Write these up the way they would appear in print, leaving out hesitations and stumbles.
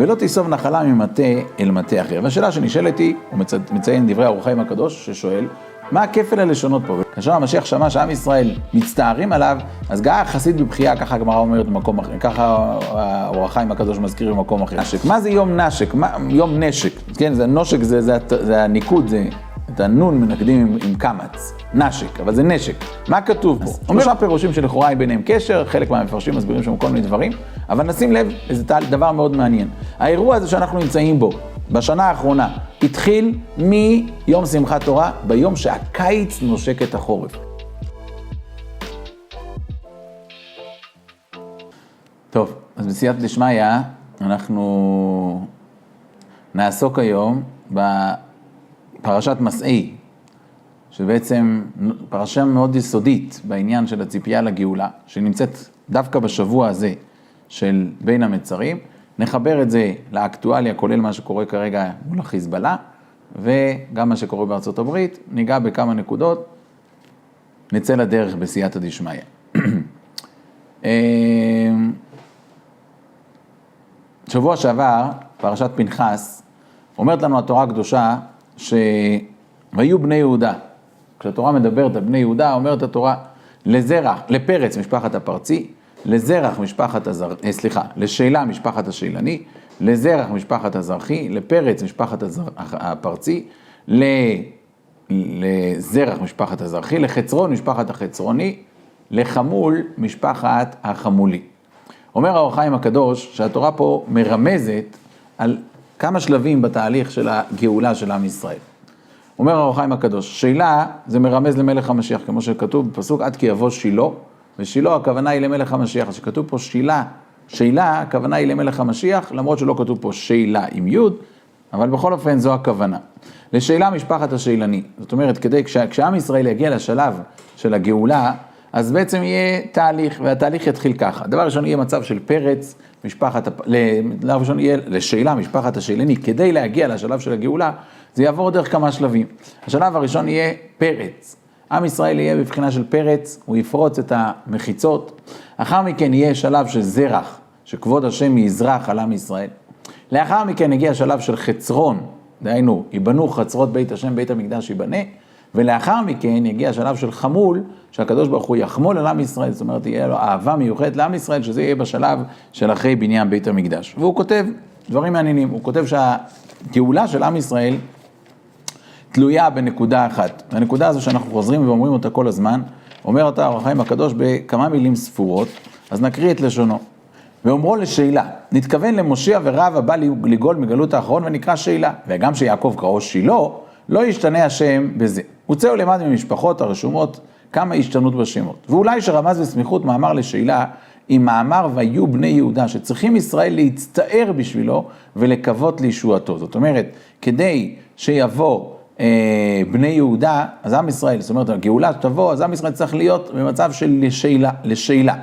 ולא תיסוב נחלה ממטה אל מטה אחר. והשאלה שנשאלת היא, הוא מציין דברי האור החיים הקדוש ששואל, מה הכפל הלשונות פה? כאשר המשיח שמע שעם ישראל מצטערים עליו, אז גאה חסיד בבחייה, ככה הגמרא אומרת במקום אחר, ככה האור החיים הקדוש מזכיר במקום אחר. נשק, מה זה יום נשק? יום נשק, כן, זה נושק, זה הניקוד, זה את הנון מנקדים עם קמץ, נשק, אבל זה נשק. מה כתוב פה? שלושה פירושים שלכאורה היא ביניהם קשר, חלק מהמפרשים מסבירים שם כל מיני דברים, אבל נשים לב, זה דבר מאוד מעניין. האירוע הזה שאנחנו נמצאים בו, בשנה האחרונה, התחיל מיום שמחת תורה, ביום שהקיץ נושק את החורף. טוב, אז בסייעתא דשמיא, אנחנו נעסוק היום בפרשת מסעי, שבעצם פרשה מאוד יסודית בעניין של הציפייה לגאולה, שנמצאת דווקא בשבוע הזה של בין המצרים. נחבר את זה לאקטואליה, כולל מה שקורה כרגע מול החיזבאללה, וגם מה שקורה בארצות הברית, ניגע בכמה נקודות, נצא לדרך בסייעתא דשמיא. שבוע שעבר, פרשת פנחס, אומרת לנו התורה הקדושה, שהיו בני יהודה. כשהתורה מדברת על בני יהודה, אומרת התורה, לפרץ משפחת הפרצי, לזרח משפחת לשאלה משפחת השאלני, לזרח משפחת הזרחי, לפרץ משפחת הפרצי, לזרח משפחת הזרחי, לחצרון משפחת החצרוני, לחמול משפחת החמולי. אומר האור החיים הקדוש שהתורה פה מרמזת על כמה שלבים בתהליך של הגאולה של עם ישראל. אומר האור החיים הקדוש, שאלה זה מרמז למלך המשיח, כמו שכתוב בפסוק עד כי יבוא שילה, ושילה הכוונה היא למלך המשיח, אז שכתוב פה שאלה הכוונה היא למלך המשיח, למרות שלא כתוב פה שאלה עם י', אבל בכל אופן זו הכוונה. לשאלה משפחת השאלני, זאת אומרת, כשעם ישראל יגיע לשלב של הגאולה, אז בעצם יהיה תהליך, והתהליך יתחיל ככה. דבר ראשון יהיה מצב של פרץ, דבר ראשון יהיה לשאלה משפחת השאלני, כדי להגיע לשלב של הגאולה, זה יעבור דרך כמה שלבים. השלב הראשון יהיה פרץ. עם ישראל יהיה בבחינה של פרץ, הוא יפרוץ את המחיצות. אחר מכן יהיה שלב של זרח, שכבוד השם יזרח על עם ישראל. לאחר מכן יגיע שלב של חצרון, דהיינו, ייבנו חצרות בית השם, בית המקדש ייבנה, ולאחר מכן יגיע שלב של חמול, שהקדוש ברוך הוא יחמול על עם ישראל, זאת אומרת, תהיה לו אהבה מיוחדת לעם ישראל, שזה יהיה בשלב של אחרי בניין בית המקדש. והוא כותב דברים מעניינים, הוא כותב שהגאולה של עם ישראל תלויה בנקודה אחת. הנקודה הזו שאנחנו חוזרים ואומרים אותה כל הזמן, אומר אותה האור החיים הקדוש בכמה מילים ספורות, אז נקריא את לשונו. ואומרו לשאלה, נתכוון למושיע ורב הבא לגאול מגלות האחרון ונקרא שאלה, וגם שיעקב קראו שילה, לא ישתנה השם בזה. הוצא ולמד ממשפחות הרשומות כמה השתנות בשמות. ואולי שרמז בסמיכות מאמר לשאלה, עם מאמר והיו בני יהודה, שצריכים ישראל להצטער בשבילו ולקוות לישועתו. זאת אומרת, כדי שיבוא בני יהודה, אז עם ישראל, זאת אומרת, הגאולה תבוא, אז עם ישראל צריך להיות במצב של לשאלה.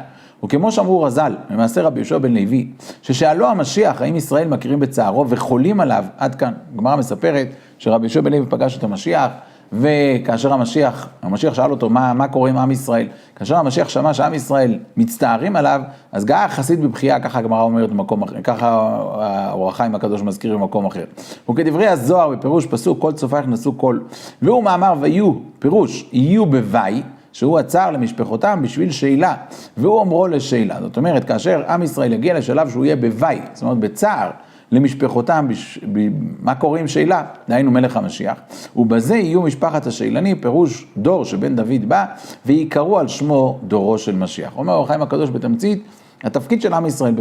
וכמו שאמרו רז"ל, במעשה רבי יהושע בן לוי, ששאלו המשיח, האם ישראל מכירים בצערו וחולים עליו, עד כאן, הגמרא מספרת שרבי יהושע בן לוי פגש את המשיח, וכאשר המשיח שאל אותו מה קורה עם עם ישראל, כאשר המשיח שמע שעם ישראל מצטערים עליו, אז גאה חסיד בבחייה, ככה הגמרא אומרת במקום אחר, ככה האור החיים הקדוש מזכיר במקום אחר. וכדברי הזוהר בפירוש פסוק כל צופייך נשאו כל, והוא מאמר ויהיו, פירוש יהיו בוואי, שהוא עצר למשפחותם בשביל שאלה, והוא אומרו לשאלה. זאת אומרת, כאשר עם ישראל יגיע לשלב שהוא יהיה בוואי, זאת אומרת בצער, למשפחותם, מה קוראים שאלה? דהיינו מלך המשיח. ובזה יהיו משפחת השאלני, פירוש דור שבן דוד בא, ויקראו על שמו דורו של משיח. אומר האור החיים הקדוש בתמצית, התפקיד של עם ישראל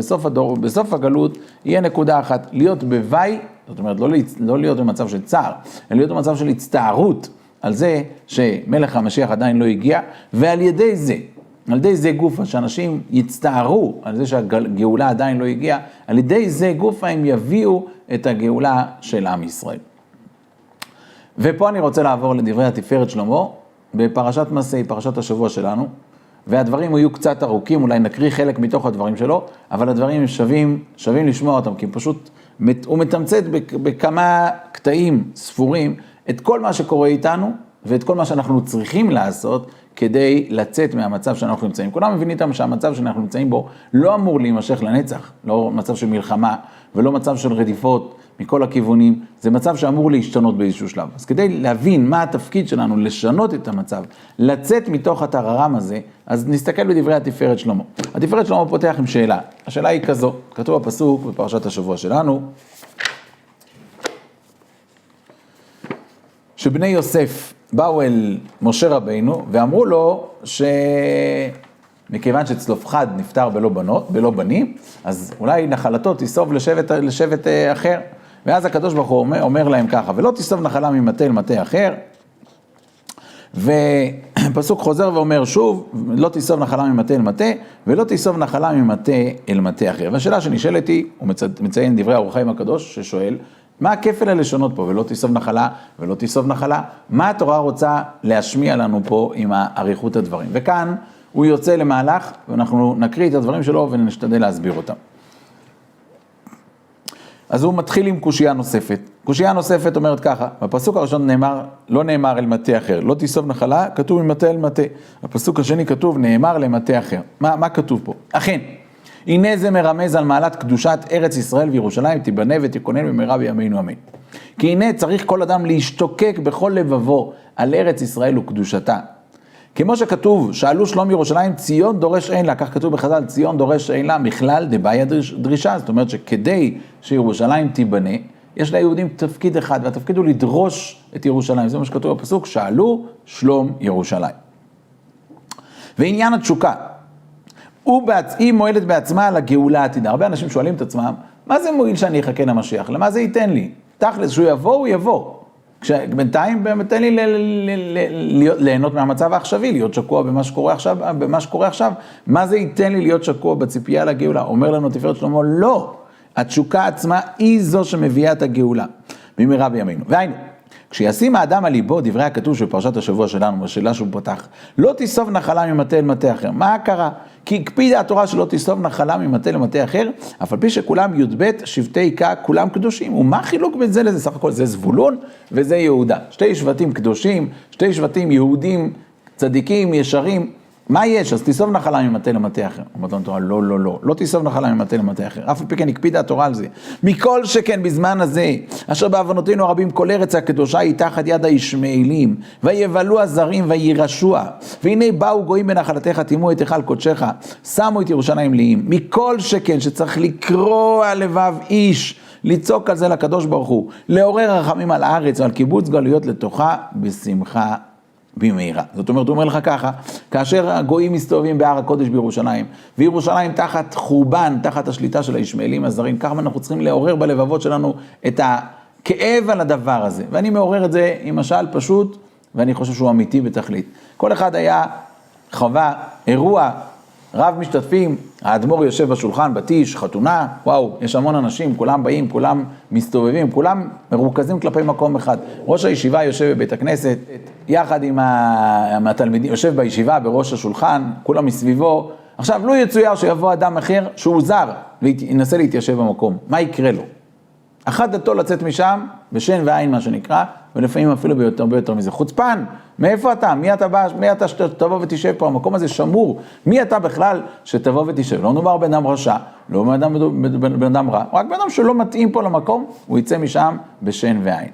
בסוף הגלות, יהיה נקודה אחת, להיות בוואי, זאת אומרת לא להיות במצב של צער, אלא להיות במצב של הצטערות, על זה שמלך המשיח עדיין לא הגיע, ועל ידי זה גופה, שאנשים יצטערו על זה שהגאולה עדיין לא הגיעה, על ידי זה גופה הם יביאו את הגאולה של עם ישראל. ופה אני רוצה לעבור לדברי התפארת שלמה, בפרשת מסעי, פרשת השבוע שלנו, והדברים יהיו קצת ארוכים, אולי נקריא חלק מתוך הדברים שלו, אבל הדברים שווים לשמוע אותם, כי פשוט הוא מתמצת בכמה קטעים ספורים, את כל מה שקורה איתנו, ואת כל מה שאנחנו צריכים לעשות, כדי לצאת מהמצב שאנחנו נמצאים. כולם מבינים שהמצב שאנחנו נמצאים בו לא אמור להימשך לנצח, לא מצב של מלחמה ולא מצב של רדיפות מכל הכיוונים, זה מצב שאמור להשתנות באיזשהו שלב. אז כדי להבין מה התפקיד שלנו לשנות את המצב, לצאת מתוך הטררם הזה, אז נסתכל בדברי התפארת שלמה. התפארת שלמה פותח עם שאלה. השאלה היא כזו, כתוב בפסוק בפרשת השבוע שלנו, שבני יוסף באו אל משה רבינו ואמרו לו שמכיוון שצלופחד נפטר בלא בנים, אז אולי נחלתו תיסוב לשבט אחר. ואז הקדוש ברוך הוא אומר להם ככה, ולא תיסוב נחלה ממטה אל מטה אחר, ופסוק חוזר ואומר שוב, לא תיסוב נחלה ממטה אל מטה, ולא תיסוב נחלה ממטה אל מטה אחר. והשאלה שנשאלת היא, הוא מציין דברי האור החיים הקדוש ששואל, מה הכפל הלשונות פה, ולא תיסוב נחלה, ולא תיסוב נחלה? מה התורה רוצה להשמיע לנו פה עם האריכות הדברים? וכאן הוא יוצא למהלך, ואנחנו נקריא את הדברים שלו ונשתדל להסביר אותם. אז הוא מתחיל עם קושייה נוספת. קושייה נוספת אומרת ככה, בפסוק הראשון לא נאמר אל מטה אחר, לא תיסוב נחלה, כתוב ממטה אל מטה. בפסוק השני כתוב נאמר למטה אחר. מה כתוב פה? אכן, הנה זה מרמז על מעלת קדושת ארץ ישראל וירושלים, תיבנה ותיכונן במהרה בימינו אמן. כי הנה צריך כל אדם להשתוקק בכל לבבו על ארץ ישראל וקדושתה. כמו שכתוב, שאלו שלום ירושלים, ציון דורש אין לה, כך כתוב בחז"ל, ציון דורש אין לה, מכלל דבעי הדרישה, זאת אומרת שכדי שירושלים תיבנה, יש ליהודים תפקיד אחד, והתפקיד הוא לדרוש את ירושלים, זה מה שכתוב בפסוק, שאלו שלום ירושלים. ועניין התשוקה, היא מועלת בעצמה על הגאולה העתידה. הרבה אנשים שואלים את עצמם, מה זה מועיל שאני אחכה למשיח? למה זה ייתן לי? תכלס, שהוא יבוא, הוא יבוא. בינתיים תן לי ליהנות מהמצב העכשווי, להיות שקוע במה שקורה עכשיו. מה זה ייתן לי להיות שקוע בציפייה לגאולה? אומר לנו תפארת שלמה, לא. התשוקה עצמה היא זו שמביאה את הגאולה. במהרה בימינו. והיינו, כשישים האדם על ליבו, דברי הכתוב של פרשת השבוע שלנו, בשאלה שהוא פותח, לא תיסוב נחלה ממטה אל מטה אחר. מה קרה? כי הקפידה התורה שלא תיסוב נחלה ממטה למטה אחר, אף על פי שכולם י"ב שבטי עיקה, כולם קדושים. ומה חילוק בין זה לזה? סך הכל זה זבולון וזה יהודה. שתי שבטים קדושים, שתי שבטים יהודים, צדיקים, ישרים. מה יש? אז תיסוב נחלה ממטה למטה אחר. אומרת לנו תורה, לא תיסוב נחלה ממטה למטה אחר. אף על פי כן הקפידה התורה על זה. מכל שכן בזמן הזה, אשר בעוונותינו הרבים כל ארץ הקדושה היא תחת יד הישמעאלים, ויבלו הזרים וירשוה. והנה באו גויים בנחלתך, טימאו את היכל קודשך, שמו את ירושלים ליים. מכל שכן שצריך לקרוא על לבב איש, לצעוק על זה לקדוש ברוך הוא, לעורר רחמים על הארץ ועל קיבוץ גלויות לתוכה בשמחה במהרה. זאת אומרת, הוא אומר לך ככה, כאשר הגויים מסתובבים בהר הקודש בירושלים, וירושלים תחת חורבן, תחת השליטה של הישמעאלים הזרים, ככה אנחנו צריכים לעורר בלבבות שלנו את הכאב על הדבר הזה. ואני מעורר את זה עם משל פשוט, ואני חושב שהוא אמיתי בתכלית. כל אחד היה חווה, אירוע, רב משתתפים, האדמו"ר יושב בשולחן, בתיש, חתונה, וואו, יש המון אנשים, כולם באים, כולם מסתובבים, כולם מרוכזים כלפי מקום אחד. ראש הישיבה יושב בבית הכנסת, יחד עם התלמידים, יושב בישיבה בראש השולחן, כולם מסביבו. עכשיו, לא יצויר שיבוא אדם אחר שהוא זר, וינסה להתיישב במקום. מה יקרה לו? אחת דתו לצאת משם, בשן ועין מה שנקרא, ולפעמים אפילו ביותר מזה. חוצפן, מאיפה אתה? מי אתה שתבוא ותשב פה? המקום הזה שמור. מי אתה בכלל שתבוא ותשב? לא נאמר בן אדם רשע, לא בן אדם רע, רק בן אדם שלא מתאים פה למקום, הוא יצא משם בשן ועין.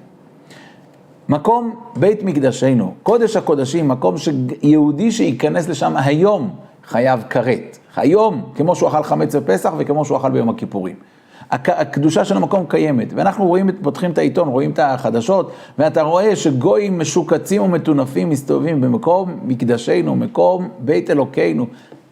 מקום בית מקדשנו, קודש הקודשים, מקום שיהודי שייכנס לשם היום חייב כרת. היום, כמו שהוא אכל חמץ בפסח וכמו שהוא אכל ביום הכיפורים. הקדושה של המקום קיימת, ואנחנו רואים, פותחים את העיתון, רואים את החדשות, ואתה רואה שגויים משוקצים ומטונפים מסתובבים במקום מקדשנו, מקום בית אלוקינו.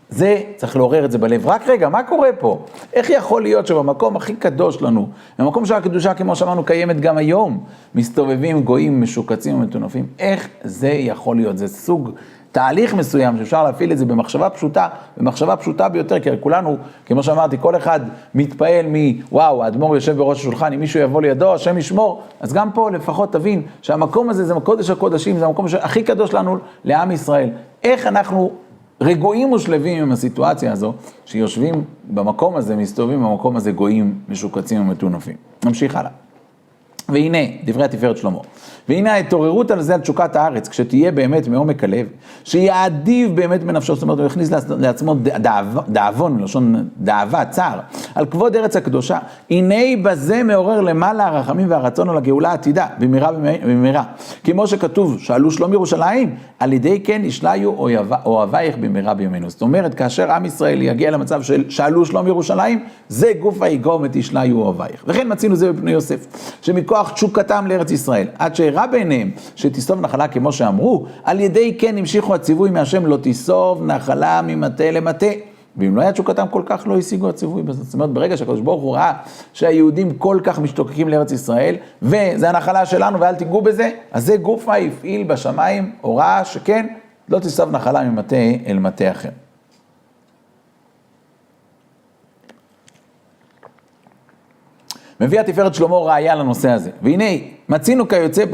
זה צריך לעורר את זה בלב. רק רגע, מה קורה פה? איך יכול להיות שבמקום הכי קדוש לנו, במקום שהקדושה כמו שאמרנו קיימת גם היום, מסתובבים גויים משוקצים ומטונפים? איך זה יכול להיות? זה סוג תהליך מסוים שאפשר להפעיל את זה במחשבה פשוטה ביותר, כי כולנו, כמו שאמרתי, כל אחד מתפעל וואו, האדמו"ר יושב בראש השולחן, אם מישהו יבוא לידו, השם ישמור. אז גם פה לפחות תבין שהמקום הזה זה קודש הקודשים, זה המקום הכי קדוש לנו לעם ישראל. איך אנחנו רגועים ושלבים עם הסיטואציה הזו, שיושבים במקום הזה, מסתובבים במקום הזה גויים משוקצים ומטונפים. נמשיך הלאה. והנה, דברי התפארת שלמה, והנה ההתעוררות על זה על תשוקת הארץ, כשתהיה באמת מעומק הלב, שיעדיב באמת בנפשו, זאת אומרת, הוא יכניס לעצמו דאבון, מלשון דאבה, צער, על כבוד ארץ הקדושה, הנה בזה מעורר למעלה הרחמים והרצון על הגאולה העתידה, במהרה, כמו שכתוב, שאלו שלום ירושלים, על ידי כן ישליו אוהבייך במהרה בימינו. זאת אומרת, כאשר עם ישראל יגיע למצב של שאלו שלום ירושלים, זה גוף היגום את ישליו אוהבייך. וכן מצינו זה בפני יוסף, שמכוח תשוקתם לארץ ישראל, עד שהראה ביניהם שתיסוב נחלה כמו שאמרו, על ידי כן המשיכו הציווי מהשם לא תיסוב נחלה ממטה למטה. ואם לא היה תשוקתם כל כך לא השיגו הציווי בזה. זאת אומרת, ברגע שהקדוש ברוך הוא ראה שהיהודים כל כך משתוקקים לארץ ישראל, וזה הנחלה שלנו ואל תיגעו בזה, אז זה גופה הפעיל בשמיים, הוראה שכן, לא תיסוב נחלה ממטה אל מטה אחר. מביא התפארת שלמה ראיה לנושא הזה. והנה, מצינו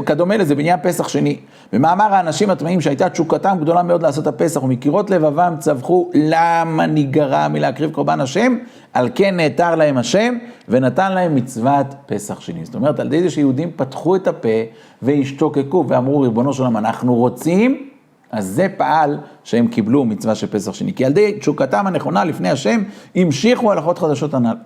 כדומה לזה בעניין פסח שני. במאמר האנשים הטמאים שהייתה תשוקתם גדולה מאוד לעשות הפסח, ומקירות לבבם צווחו למה ניגרע מלהקריב קורבן השם, על כן נאתר להם השם, ונתן להם מצוות פסח שני. זאת אומרת, על ידי זה שיהודים פתחו את הפה, והשתוקקו, ואמרו ריבונו של עולם, אנחנו רוצים, אז זה פעל שהם קיבלו מצווה של פסח שני. כי על ידי תשוקתם הנכונה לפני השם, המשיכו הלכות חדשות הנ"ל.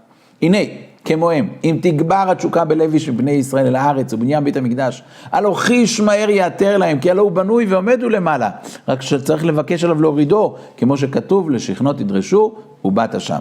הנה, כמוהם, אם תגבר התשוקה בלב איש ובני ישראל אל הארץ ובניין בית המקדש, הלא חיש מהר יאתר להם, כי הלא הוא בנוי ועומד למעלה, רק שצריך לבקש עליו להורידו, כמו שכתוב, לשכנות תדרשו ובאת שמה.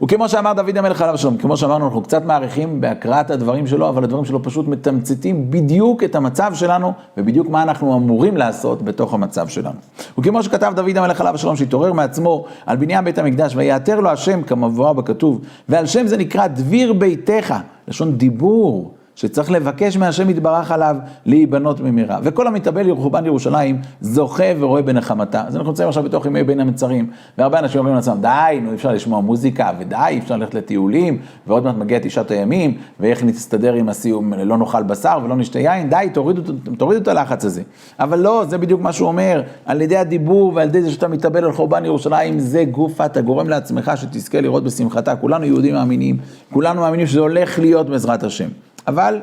וכמו שאמר דוד המלך עליו השלום, כמו שאמרנו, אנחנו קצת מעריכים בהקראת הדברים שלו, אבל הדברים שלו פשוט מתמצתים בדיוק את המצב שלנו, ובדיוק מה אנחנו אמורים לעשות בתוך המצב שלנו. וכמו שכתב דוד המלך עליו השלום, שהתעורר מעצמו על בניין בית המקדש, ויאתר לו השם כמבואר בכתוב, ועל שם זה נקרא דביר ביתך, לשון דיבור, שצריך לבקש מהשם יתברך עליו להיבנות במהרה. וכל המתאבל לחורבן ירושלים זוכה ורואה בנחמתה. אז אנחנו נמצאים עכשיו בתוך ימי בין המצרים, והרבה אנשים אומרים לעצמם, די, נו, אפשר לשמוע מוזיקה, ודי, אפשר ללכת לטיולים, ועוד מעט מגיע 9 הימים, ואיך נתסתדר עם הסיום, לא נאכל בשר ולא נשתה יין, די, תורידו את הלחץ הזה. אבל לא, זה בדיוק מה שהוא אומר, על ידי הדיבור ועל ידי זה שאתה מתאבל על חורבן ירושלים, זה גופה, אתה גורם לעצמך שתזכה לראות בשמחתה. כולנו יהודים מאמינים, כולנו מאמינים שזה הולך להיות בעזרת השם. אבל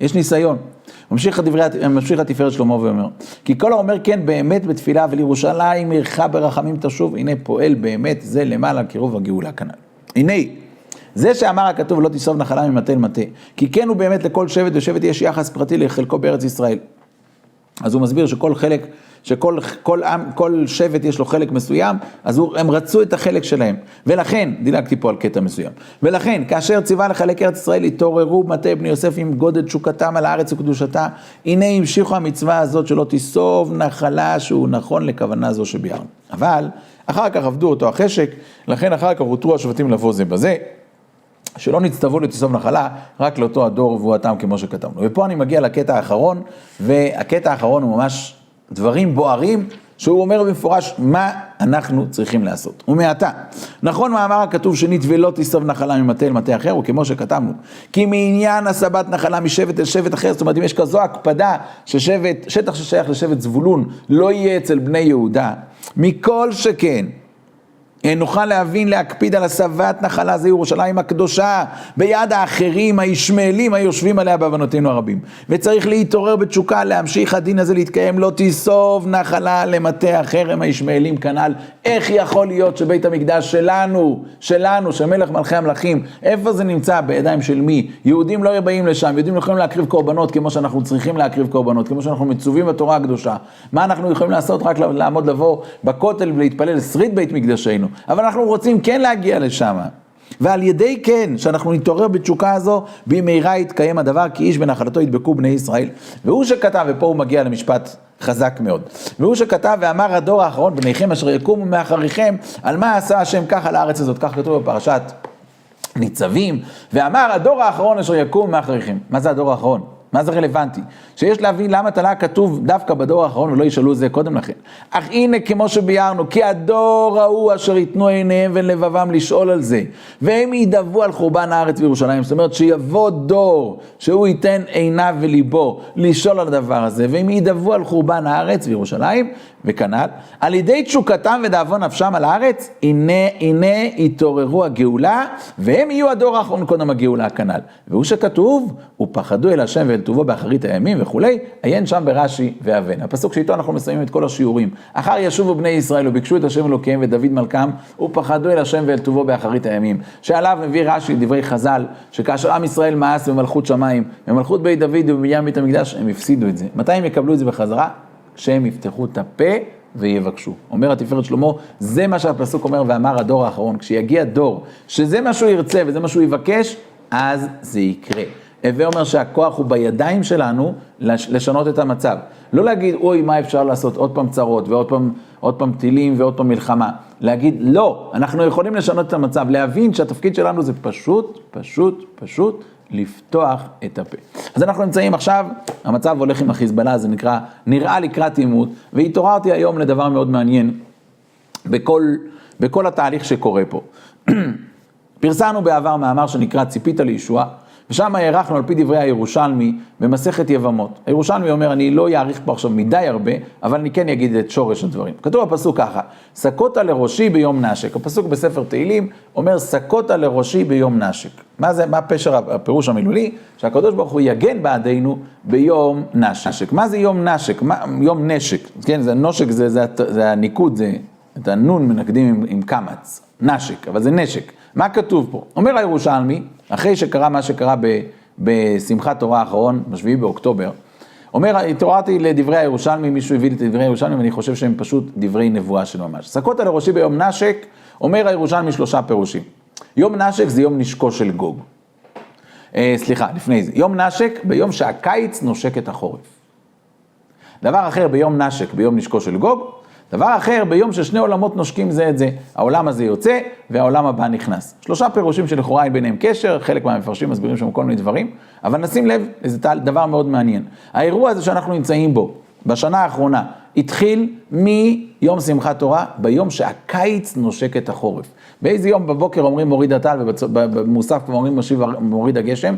יש ניסיון. ממשיך התפארת שלמה ואומר, כי כל האומר כן באמת בתפילה ולירושלים ירחה ברחמים תשוב, הנה פועל באמת זה למעלה קירוב הגאולה כנ"ל. הנה, זה שאמר הכתוב לא תיסוב נחלה ממטה למטה, כי כן הוא באמת לכל שבט ושבט יש יחס פרטי לחלקו בארץ ישראל. אז הוא מסביר שכל חלק, כל שבט יש לו חלק מסוים, אז הם רצו את החלק שלהם. ולכן, דילגתי פה על קטע מסוים, ולכן, כאשר ציווה לחלק ארץ ישראל, התעוררו מטה בני יוסף עם גודל תשוקתם על הארץ וקדושתה, הנה המשיכו המצווה הזאת שלא תיסוב נחלה שהוא נכון לכוונה זו שביארנו. אבל, אחר כך עבדו אותו החשק, לכן אחר כך הותרו השבטים לבוא זה בזה, שלא נצטוו לתיסוב נחלה, רק לאותו הדור ובואתם כמו שכתבנו. ופה אני מגיע לקטע האחרון, והקטע האחרון הוא ממש דברים בוערים, שהוא אומר במפורש מה אנחנו צריכים לעשות. ומעתה, נכון מאמר הכתוב שנית ולא תיסוב נחלה ממטה אל מטה אחר, וכמו שכתבנו, כי מעניין הסבת נחלה משבט אל שבט אחר, זאת אומרת, אם יש כזו הקפדה ששטח ששייך לשבט זבולון לא יהיה אצל בני יהודה, מכל שכן, נוכל להבין, להקפיד על הסבת נחלה זה ירושלים הקדושה, ביד האחרים הישמעאלים היושבים עליה בהבנותינו הרבים. וצריך להתעורר בתשוקה, להמשיך הדין הזה להתקיים, לא תיסוב נחלה למטה אחר הם הישמעאלים כנ"ל. איך יכול להיות שבית המקדש שלנו, שמלך מלכי המלכים, איפה זה נמצא? בידיים של מי? יהודים לא באים לשם, יהודים לא יכולים להקריב קורבנות כמו שאנחנו צריכים להקריב קורבנות, כמו שאנחנו מצווים בתורה הקדושה. מה אנחנו יכולים לעשות? רק לעמוד לבוא בכותל ולהתפלל לשריד בית מקדשנו. אבל אנחנו רוצים כן להגיע לשם. ועל ידי כן, שאנחנו נתעורר בתשוקה הזו, במהרה יתקיים הדבר, כי איש בנחלתו ידבקו בני ישראל. והוא שכתב, ופה הוא מגיע למשפט חזק מאוד. והוא שכתב ואמר הדור האחרון, בניכם אשר יקומו מאחריכם, על מה עשה השם כך על הארץ הזאת, כך כתוב בפרשת ניצבים, ואמר הדור האחרון אשר יקום מאחריכם. מה זה הדור האחרון? מה זה רלוונטי? שיש להבין למה תלה כתוב דווקא בדור האחרון ולא ישאלו זה קודם לכן. אך הנה כמו שביארנו, כי הדור ההוא אשר יתנו עיניהם ולבבם לשאול על זה, והם ידבו על חורבן הארץ וירושלים. זאת אומרת שיבוא דור שהוא ייתן עיניו וליבו לשאול על הדבר הזה, והם ידבו על חורבן הארץ וירושלים, וכנ"ל, על ידי תשוקתם ודאבון נפשם על הארץ, הנה יתעוררו הגאולה, והם יהיו הדור האחרון קודם הגאולה כנ"ל. והוא שכתוב, ופחדו אל השם ואל טובו באחרית הימים וכולי, עיין שם ברש"י ואבן. הפסוק שאיתו אנחנו מסיימים את כל השיעורים. אחר ישובו בני ישראל וביקשו את השם אלוקיהם ודוד מלכם, ופחדו אל השם ואל טובו באחרית הימים. שעליו מביא רש"י דברי חז"ל, שכאשר עם ישראל מאס במלכות שמיים, במלכות בית דוד ובבניין בית המקדש, הם הפסידו את זה. מתי הם יקבלו את זה בחזרה? כשהם יפתחו את הפה ויבקשו. אומר התפארת שלמה, זה מה שהפסוק אומר ואמר הדור האחרון. כשיגיע דור שזה מה שהוא ירצה וזה מה שהוא יבקש, אז זה יקרה. הווה אומר שהכוח הוא בידיים שלנו לשנות את המצב. לא להגיד, אוי, מה אפשר לעשות? עוד פעם צרות ועוד פעם טילים ועוד פעם מלחמה. להגיד, לא, אנחנו יכולים לשנות את המצב. להבין שהתפקיד שלנו זה פשוט לפתוח את הפה. אז אנחנו נמצאים עכשיו, המצב הולך עם החיזבאללה, זה נראה לקראת עימות, והתעוררתי היום לדבר מאוד מעניין בכל התהליך שקורה פה. פרסמנו בעבר מאמר שנקרא ציפית לישועה, ושם הערכנו על פי דברי הירושלמי במסכת יבמות. הירושלמי אומר, אני לא יעריך פה עכשיו מדי הרבה, אבל אני כן אגיד את שורש הדברים. כתוב בפסוק ככה, סקות לראשי ביום נשק. הפסוק בספר תהילים אומר, סקות לראשי ביום נשק. מה פשר הפירוש המילולי? שהקדוש ברוך הוא יגן בעדינו ביום נשק. מה זה יום נשק? יום נשק. כן, זה נושק, זה הניקוד, זה את הנון מנקדים עם קמץ. נשק, אבל זה נשק. מה כתוב פה? אומר הירושלמי, אחרי שקרה מה שקרה בשמחת תורה האחרון, ב7 באוקטובר, אומר, התעוררתי לדברי הירושלמי, מישהו הביא את דברי הירושלמי, ואני חושב שהם פשוט דברי נבואה של ממש. סקות לראשי ביום נשק, אומר הירושלמי 3 פירושים. יום נשק זה יום נשקו של גוג. לפני זה. יום נשק ביום שהקיץ נושק את החורף. דבר אחר ביום נשק, ביום נשקו של גוג, דבר אחר, ביום ששני עולמות נושקים זה את זה, העולם הזה יוצא והעולם הבא נכנס. 3 פירושים שלכאורה אין ביניהם קשר, חלק מהמפרשים מסבירים שם כל מיני דברים, אבל נשים לב, זה דבר מאוד מעניין. האירוע הזה שאנחנו נמצאים בו, בשנה האחרונה, התחיל מיום שמחת תורה, ביום שהקיץ נושק את החורף. באיזה יום בבוקר אומרים מוריד הטל, ובמוסף אומרים מוריד הגשם,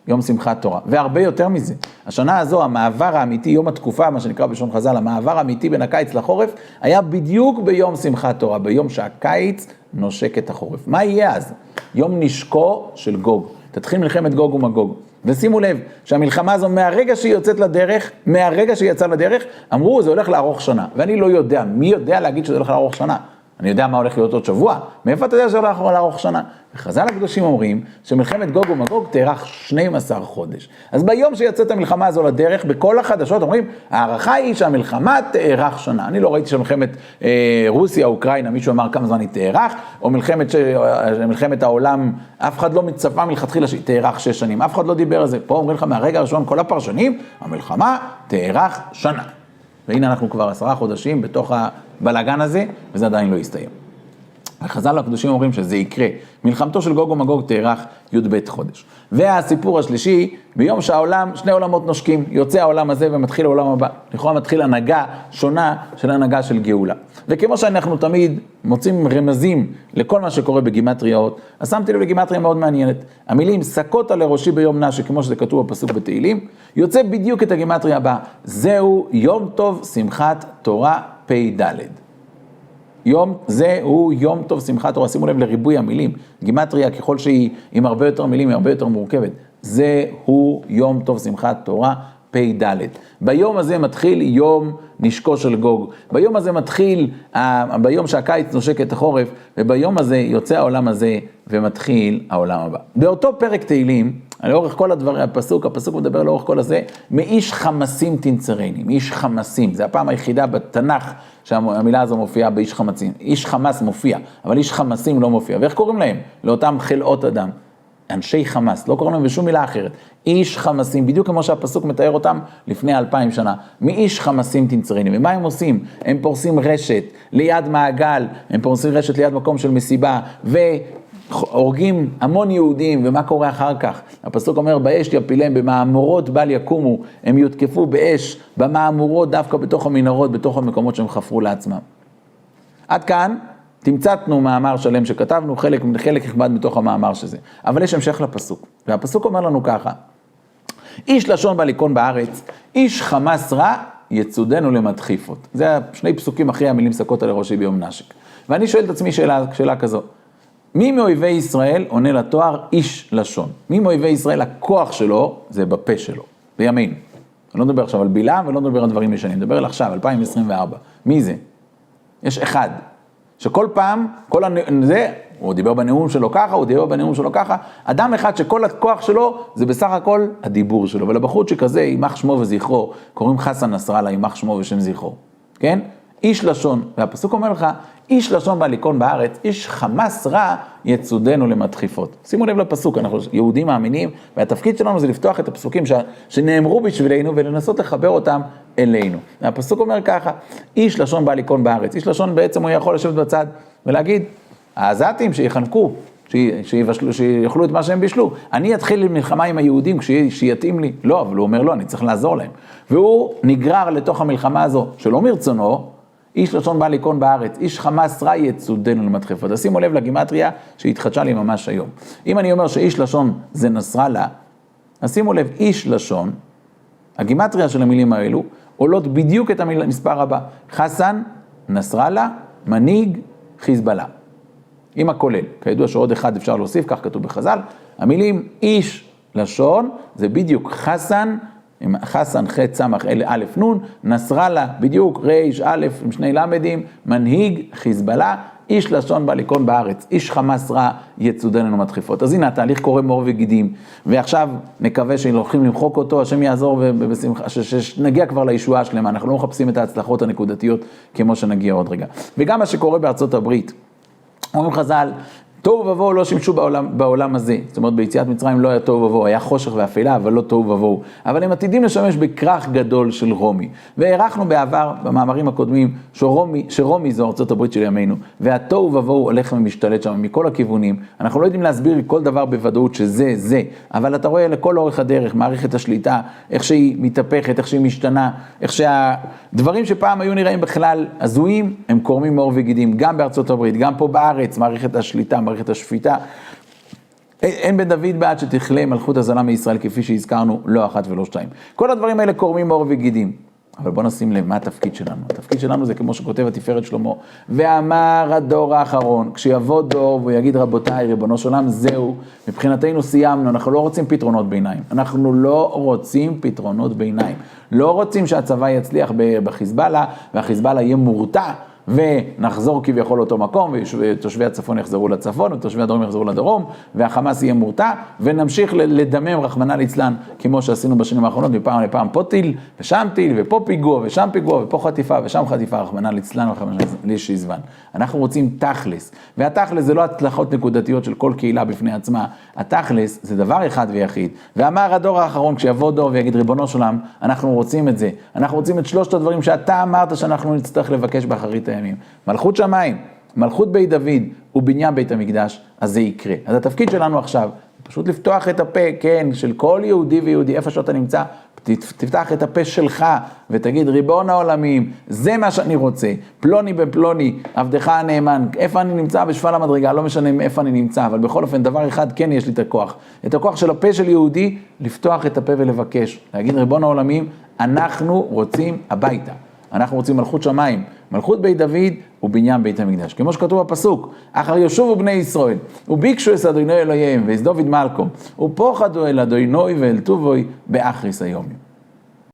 יום שמחת תורה, והרבה יותר מזה. השנה הזו, המעבר האמיתי, יום התקופה, מה שנקרא בשון חז"ל, המעבר האמיתי בין הקיץ לחורף, היה בדיוק ביום שמחת תורה, ביום שהקיץ נושק את החורף. מה יהיה אז? יום נשקו של גוג. תתחיל מלחמת גוג ומגוג. ושימו לב, שהמלחמה הזו מהרגע שהיא יוצאת לדרך, מהרגע שהיא יצאה לדרך, אמרו, זה הולך לארוך שנה. ואני לא יודע, מי יודע להגיד שזה הולך לארוך שנה? אני יודע מה הולך להיות עוד שבוע, מאיפה אתה יודע שזה הולך לארוך שנה? וחז"ל הקדושים אומרים שמלחמת גוג ומגוג תארך 12 חודש. אז ביום שיצאת המלחמה הזו לדרך, בכל החדשות אומרים, הערכה היא שהמלחמה תארך שנה. אני לא ראיתי שמלחמת רוסיה, אוקראינה, מישהו אמר כמה זמן היא תארך, או מלחמת העולם, אף אחד לא מצפה מלכתחילה שהיא תארך 6 שנים, אף אחד לא דיבר על זה. פה אומרים לך מהרגע הראשון, כל הפרשנים, המלחמה תארך שנה. והנה אנחנו כבר 10 חודשים בתוך הבלגן הזה, וזה עדיין לא יסתיים. החז"ל הקדושים אומרים שזה יקרה. מלחמתו של גוג ומגוג תארך י"ב חודש. והסיפור השלישי, ביום שהעולם, 2 עולמות נושקים, יוצא העולם הזה ומתחיל העולם הבא. לכאורה מתחיל הנהגה שונה של הנהגה של גאולה. וכמו שאנחנו תמיד מוצאים רמזים לכל מה שקורה בגימטריות, אז שמתי לב לגימטריה מאוד מעניינת. המילים סקות לראשי ביום נשק, כמו שזה כתוב בפסוק בתהילים, יוצא בדיוק את הגימטריה הבאה. זהו יום טוב שמחת תורה פ"ד. זהו יום טוב שמחת תורה, שימו לב לריבוי המילים, גימטריה ככל שהיא עם הרבה יותר מילים, היא הרבה יותר מורכבת. זהו יום טוב שמחת תורה פ"ד. ביום הזה מתחיל יום נשקו של גוג, ביום הזה מתחיל, ביום שהקיץ נושק את החורף, וביום הזה יוצא העולם הזה ומתחיל העולם הבא. באותו פרק תהילים, לאורך כל הדברים, הפסוק מדבר לאורך כל הזה, מאיש חמסים תנצרני, מאיש חמסים, זה הפעם היחידה בתנ"ך שהמילה הזו מופיעה באיש חמסים, איש חמס מופיע, אבל איש חמסים לא מופיע, ואיך קוראים להם? לאותם חלאות אדם, אנשי חמס, לא קוראים להם בשום מילה אחרת, איש חמסים, בדיוק כמו שהפסוק מתאר אותם לפני 2000 שנה, מאיש חמסים תנצרני, ומה הם עושים? הם פורסים רשת ליד מעגל, הם פורסים רשת ליד מקום של מסיבה, הורגים המון יהודים, ומה קורה אחר כך? הפסוק אומר, באש יפילם, במאמורות בל יקומו, הם יותקפו באש, במאמורות דווקא בתוך המנהרות, בתוך המקומות שהם חפרו לעצמם. עד כאן תמצתנו מאמר שלם שכתבנו, חלק נכבד מתוך המאמר שזה. אבל יש המשך לפסוק, והפסוק אומר לנו ככה, איש לשון בא ליכון בארץ, איש חמאס רע יצודנו למדחיפות. זה שני פסוקים אחרי המילים סקוטה לראשי ביום נשק. ואני שואל את עצמי שאלה כזו, מי מאויבי ישראל עונה לתואר איש לשון? מי מאויבי ישראל הכוח שלו זה בפה שלו, בימינו. אני לא מדבר עכשיו על בלעם ולא מדבר על דברים ישנים, אני מדבר על עכשיו, 2024. מי זה? יש אחד, שכל פעם, הוא דיבר בנאום שלו ככה, הוא דיבר בנאום שלו ככה, אדם אחד שכל הכוח שלו זה בסך הכל הדיבור שלו, ולבחור שכזה, יימח שמו וזכרו, קוראים חסן נסראללה, יימח שמו ושם זכרו, כן? איש לשון, והפסוק אומר לך, איש לשון בא ליכון בארץ, איש חמאס רע יצודנו למדחיפות. שימו לב לפסוק, אנחנו יהודים מאמינים, והתפקיד שלנו זה לפתוח את הפסוקים שנאמרו בשבילנו, ולנסות לחבר אותם אלינו. והפסוק אומר ככה, איש לשון בא ליכון בארץ, איש לשון בעצם הוא יכול לשבת בצד, ולהגיד, העזתים שיחנקו, שיאכלו את מה שהם בישלו, אני אתחיל למלחמה עם היהודים כשיתאים לי, לא, אבל הוא אומר לא, אני צריך לעזור להם. והוא נגרר לתוך המלחמה הזו, שלא מרצונו, איש לשון בא ליכון בארץ, איש חמאס רע יצודנו למדחיפות. אז שימו לב לגימטריה שהתחדשה לי ממש היום. אם אני אומר שאיש לשון זה נסראללה, אז שימו לב, איש לשון, הגימטריה של המילים האלו, עולות בדיוק את המספר הבא. חסן, נסראללה, מנהיג, חיזבאללה. עם הכולל. כידוע שעוד אחד אפשר להוסיף, כך כתוב בחז"ל. המילים איש לשון זה בדיוק חסן, חסן ח' סמך א' נון, נסראללה בדיוק ר' א' עם שני למדים, מנהיג חיזבאללה, איש לשון בא ליכון בארץ, איש חמאס רע יצודנו מדחיפות. אז הנה התהליך קורה מאור וגידים, ועכשיו נקווה שהולכים למחוק אותו, השם יעזור ובשמחה, שנגיע כבר לישועה שלמה, אנחנו לא מחפשים את ההצלחות הנקודתיות כמו שנגיע עוד רגע. וגם מה שקורה בארצות הברית, אומרים חז"ל, תוהו ובוהו לא שימשו בעולם הזה, זאת אומרת ביציאת מצרים לא היה תוהו ובוהו, היה חושך ואפלה, אבל לא תוהו ובוהו, אבל הם עתידים לשמש בכרך גדול של רומי, והערכנו בעבר במאמרים הקודמים שרומי זו ארצות הברית של ימינו, והתוהו ובוהו הולך ומשתלט שם מכל הכיוונים, אנחנו לא יודעים להסביר כל דבר בוודאות שזה זה, אבל אתה רואה לכל אורך הדרך, מערכת השליטה, איך שהיא מתהפכת, איך שהיא משתנה, איך שהדברים שפעם היו נראים בכלל הזויים, הם קורמים מאור וגידים, גם בארצות הברית, גם פה בארץ, מערכת השליטה, מערכת השפיטה, אין בן דוד בעד שתכלה מלכות הזלה מישראל כפי שהזכרנו, לא אחת ולא שתיים. כל הדברים האלה קורמים מאור וגידים. אבל בוא נשים לב, מה התפקיד שלנו? התפקיד שלנו זה כמו שכותב התפארת שלמה, ואמר הדור האחרון, כשיבוא דור והוא יגיד רבותיי, ריבונו של עולם, זהו, מבחינתנו סיימנו, אנחנו לא רוצים פתרונות ביניים. אנחנו לא רוצים פתרונות ביניים. לא רוצים שהצבא יצליח בחיזבאללה, והחיזבאללה יהיה מורתע, ונחזור כביכול אותו מקום, ותושבי הצפון יחזרו לצפון, ותושבי הדרום יחזרו לדרום, והחמאס יהיה מורתע, ונמשיך לדמם רחמנא ליצלן, כמו שעשינו בשנים האחרונות, מפעם לפעם פה טיל, ושם טיל, ופה פיגוע, ושם פיגוע, ופה חטיפה, ושם חטיפה, רחמנא ליצלן, רחמנא לישזבן. אנחנו רוצים תכלס, והתכלס זה לא הצלחות נקודתיות של כל קהילה בפני עצמה, התכלס זה דבר אחד ויחיד, ואמר הדור האחרון, כשיבוא דור ויגיד ריבונו של עולם, אנחנו רוצים את זה, אנחנו רוצים את שלושת הדברים שאתה אמרת שאנחנו נצטרך לבקש באחרית הימים. מלכות שמיים, מלכות בית דוד ובניין בית המקדש, אז זה יקרה. אז התפקיד שלנו עכשיו, פשוט לפתוח את הפה, כן, של כל יהודי ויהודי, איפה שאתה נמצא, תפתח את הפה שלך ותגיד, ריבון העולמים, זה מה שאני רוצה, פלוני בפלוני, עבדך הנאמן, איפה אני נמצא בשפל המדרגה, לא משנה איפה אני נמצא, אבל בכל אופן דבר אחד כן יש לי את הכוח של הפה של יהודי, לפתוח את הפה ולבקש, להגיד ריבון העולמים, אנחנו רוצים הביתה. אנחנו רוצים מלכות שמיים, מלכות בית דוד ובניין בית המקדש. כמו שכתוב בפסוק, אחר ישובו בני ישראל, וביקשו את אדוני אלוהיהם, ואת דוד מלכם, ופוחדו אל אדוני ואל טובוי באחריס היומים.